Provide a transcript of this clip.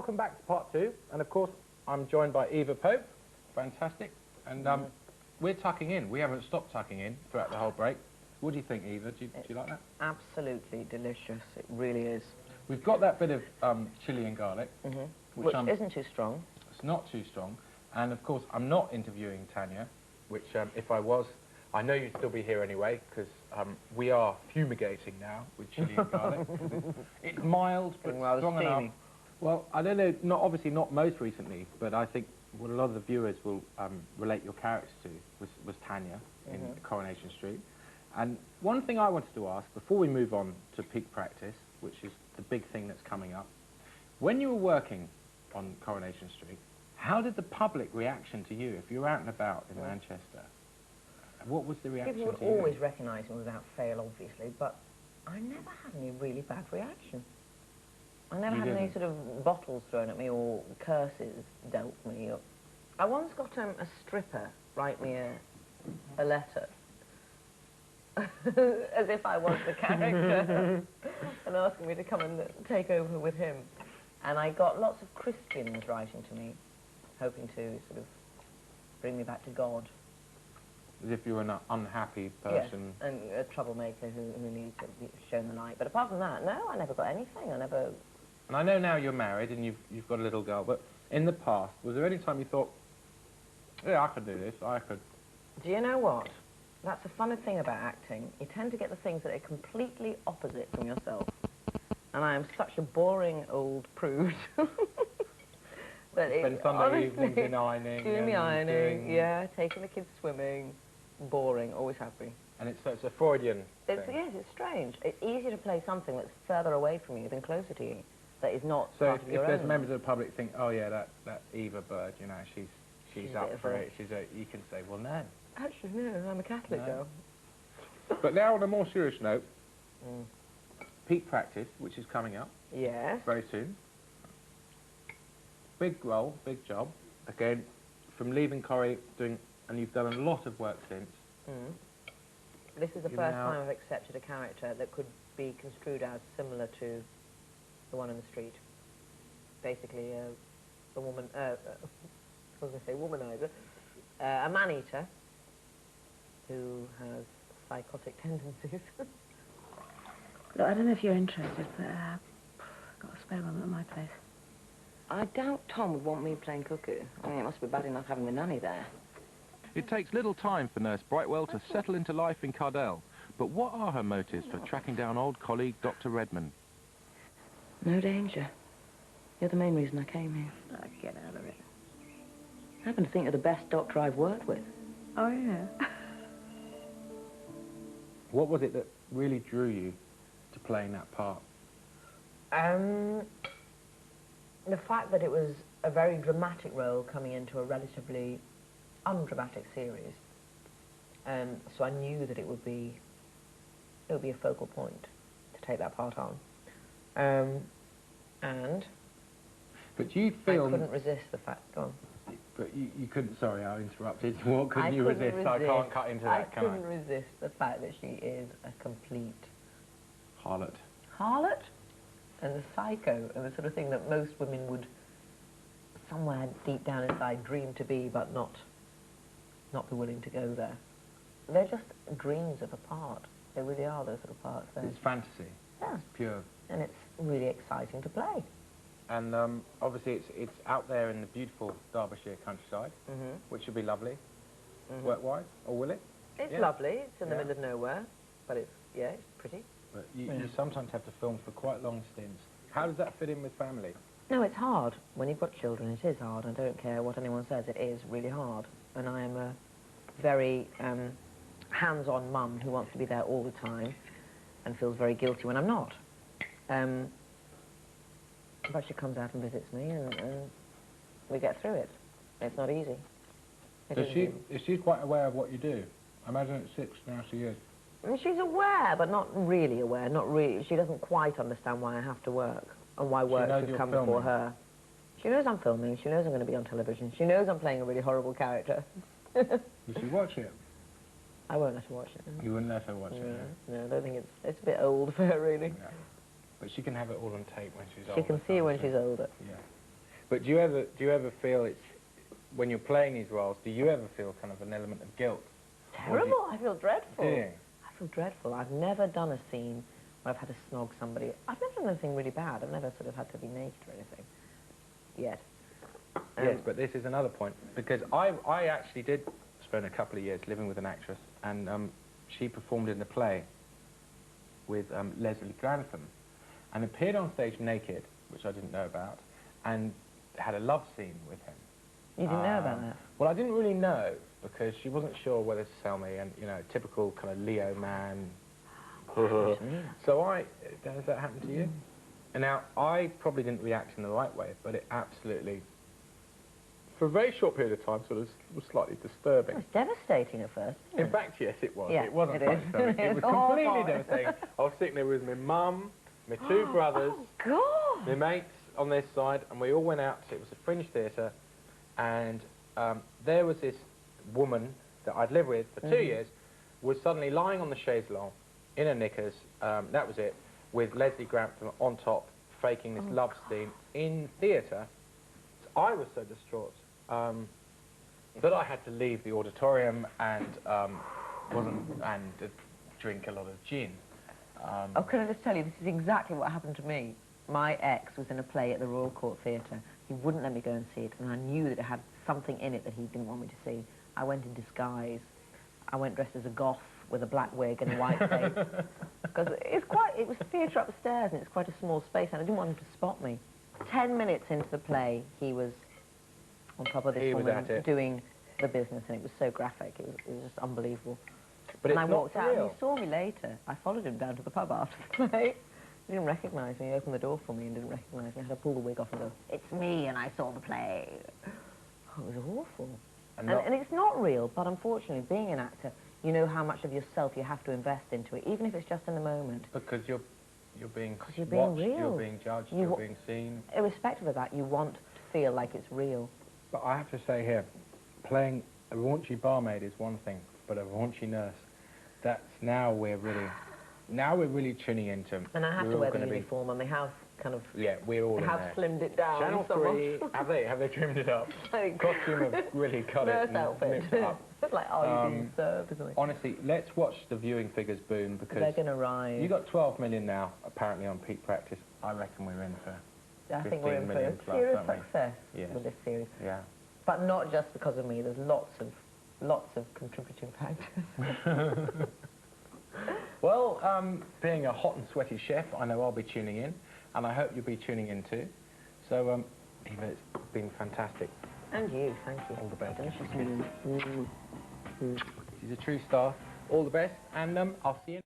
welcome back to part 2. And of course, I'm joined by Eva Pope. Fantastic. And we're tucking in. We haven't stopped tucking in throughout the whole break. What do you think, Eva? Do you like that? Absolutely delicious. It really is. We've got that bit of chilli and garlic. Which isn't too strong. It's not too strong. And of course, I'm not interviewing Tanya, which if I was, I know you'd still be here anyway, because we are fumigating now with chilli and garlic. It's mild, but strong enough. Well, I don't know, obviously not most recently, but I think what a lot of the viewers will relate your character to was Tanya in Coronation Street. And one thing I wanted to ask, before we move on to peak practice, which is the big thing that's coming up, when you were working on Coronation Street, how did the public reaction to you, if you were out and about in Manchester? What was the reaction to you? People would always recognise me without fail, obviously, but I never had any really bad reaction. I never had any sort of bottles thrown at me or curses dealt me. I once got a stripper write me a letter, as if I was the character, and asking me to come and take over with him. And I got lots of Christians writing to me, hoping to sort of bring me back to God. As if you were an unhappy person. Yes, and a troublemaker who needs to be shown the light. But apart from that, no, I never got anything. I never... And I know now you're married and you've got a little girl, but in the past, was there any time you thought, yeah, I could do this, I could... Do you know what? That's the funny thing about acting. You tend to get the things that are completely opposite from yourself. And I am such a boring old prude. Spend Sunday evenings in ironing. Doing the ironing, yeah, taking the kids swimming. Boring, always happy. And it's a Freudian thing. Yes, it's strange. It's easier to play something that's further away from you than closer to you. That is not part of your own. So if there's members of the public think, oh yeah, that Eva Bird, you know, she's up for it. You can say, well, no. Actually, no, I'm a Catholic girl. But now on a more serious note, peak practice, which is coming up. Yes. Very soon. Big role, big job. Again, from leaving Corrie, and you've done a lot of work since. This is the first time I've accepted a character that could be construed as similar to the one in the street. Basically, a woman, I was going to say womanizer, a man-eater who has psychotic tendencies. Look, I don't know if you're interested, but I've got a spare room at my place. I doubt Tom would want me playing cuckoo. I mean, it must be bad enough having the nanny there. It takes little time for Nurse Brightwell to settle into life in Cardell. But what are her motives for tracking down old colleague Dr. Redman? No danger. You're the main reason I came here. Oh, get out of it. I happen to think you're the best doctor I've worked with. Oh, yeah? What was it that really drew you to playing that part? The fact that it was a very dramatic role coming into a relatively undramatic series. So I knew that it would be a focal point to take that part on. And but you feel I couldn't resist the fact. Go on. But you couldn't. Sorry, I interrupted. What couldn't you resist? I can't cut into that. I couldn't resist the fact that she is a complete harlot. Harlot, and a psycho, and the sort of thing that most women would somewhere deep down inside dream to be, but not be willing to go there. They're just dreams of a part. They really are those sort of parts. It's fantasy. Yeah. It's pure. And it's really exciting to play. And obviously it's out there in the beautiful Derbyshire countryside, which would be lovely, work-wise, or will it? It's lovely. It's in the middle of nowhere, but it's pretty. But you sometimes have to film for quite long stints. How does that fit in with family? No, it's hard. When you've got children, it is hard. I don't care what anyone says, it is really hard. And I am a very hands-on mum who wants to be there all the time and feels very guilty when I'm not. But she comes out and visits me and we get through it. It's not easy. Is she quite aware of what you do? I imagine at 6 now she is. She's aware, but not really aware. Not really. She doesn't quite understand why I have to work and why work should come before her. She knows I'm filming. She knows I'm going to be on television. She knows I'm playing a really horrible character. You should watch it. I won't let her watch it. You wouldn't let her watch it? No, I don't think it's a bit old for her, really. Yeah. But she can have it all on tape when she's older. She can see it when she's older. Yeah. But do you ever feel it's, when you're playing these roles, do you ever feel kind of an element of guilt? Terrible. I feel dreadful. Do you? I feel dreadful. I've never done a scene where I've had to snog somebody. I've never done anything really bad. I've never sort of had to be naked or anything. Yet. Yes, but this is another point, because I actually did spend a couple of years living with an actress, and she performed in the play with Leslie Grantham, and appeared on stage naked, which I didn't know about, and had a love scene with him. You didn't know about that? Well, I didn't really know, because she wasn't sure whether to tell me, and, you know, typical kind of Leo man. So has that happened to you? And now, I probably didn't react in the right way, but it absolutely, for a very short period of time, sort of was slightly disturbing. It was devastating at first. In fact, yes, it was. Yeah, it wasn't it quite is. disturbing. It was It's awful. completely devastating. I was sitting there with my mum, my two brothers, Oh, God! my mates on this side, and we all went out. It was a fringe theatre, and there was this woman that I'd lived with for 2 years, was suddenly lying on the chaise longue in her knickers, that was it, with Leslie Grantham on top, faking this love scene in theatre. So I was so distraught that I had to leave the auditorium and drink a lot of gin. Oh, can I just tell you, this is exactly what happened to me. My ex was in a play at the Royal Court Theatre. He wouldn't let me go and see it, and I knew that it had something in it that he didn't want me to see. I went in disguise. I went dressed as a goth with a black wig and a white face. Because it was theatre upstairs, and it's quite a small space, and I didn't want him to spot me. 10 minutes into the play, he was on top of this woman doing the business, and it was so graphic. It was just unbelievable. But and it's I walked not out, real. and he saw me later. I followed him down to the pub after the play. He didn't recognise me. He opened the door for me and didn't recognise me. I had to pull the wig off and go, "It's me, and I saw the play." Oh, it was awful. And it's not real, but unfortunately, being an actor, you know how much of yourself you have to invest into it, even if it's just in the moment. Because you're being You're being watched, real. you're being judged, you're being seen. Irrespective of that, you want to feel like it's real. But I have to say here, playing a raunchy barmaid is one thing, but a raunchy nurse, that's now we're really tuning into. And I have to wear the uniform, and they have kind of... Yeah, we're all in have there. slimmed it down. Channel 3, have they trimmed it up? Costume have really cut it and nipped it up. It's like, oh, you're being served, isn't it? Honestly, let's watch the viewing figures boom, because they're going to rise. you got 12 million now, apparently, on peak practice. I reckon we're in for I think we're in for a 15 million plus, serious aren't we? success Yes. with this series. Yeah. But not just because of me. There's lots of contributing factors. Well, being a hot and sweaty chef, I know I'll be tuning in, and I hope you'll be tuning in too. So, Eva, it's been fantastic. And you, thank you. All the best. Delicious. She's a true star. All the best, and I'll see you.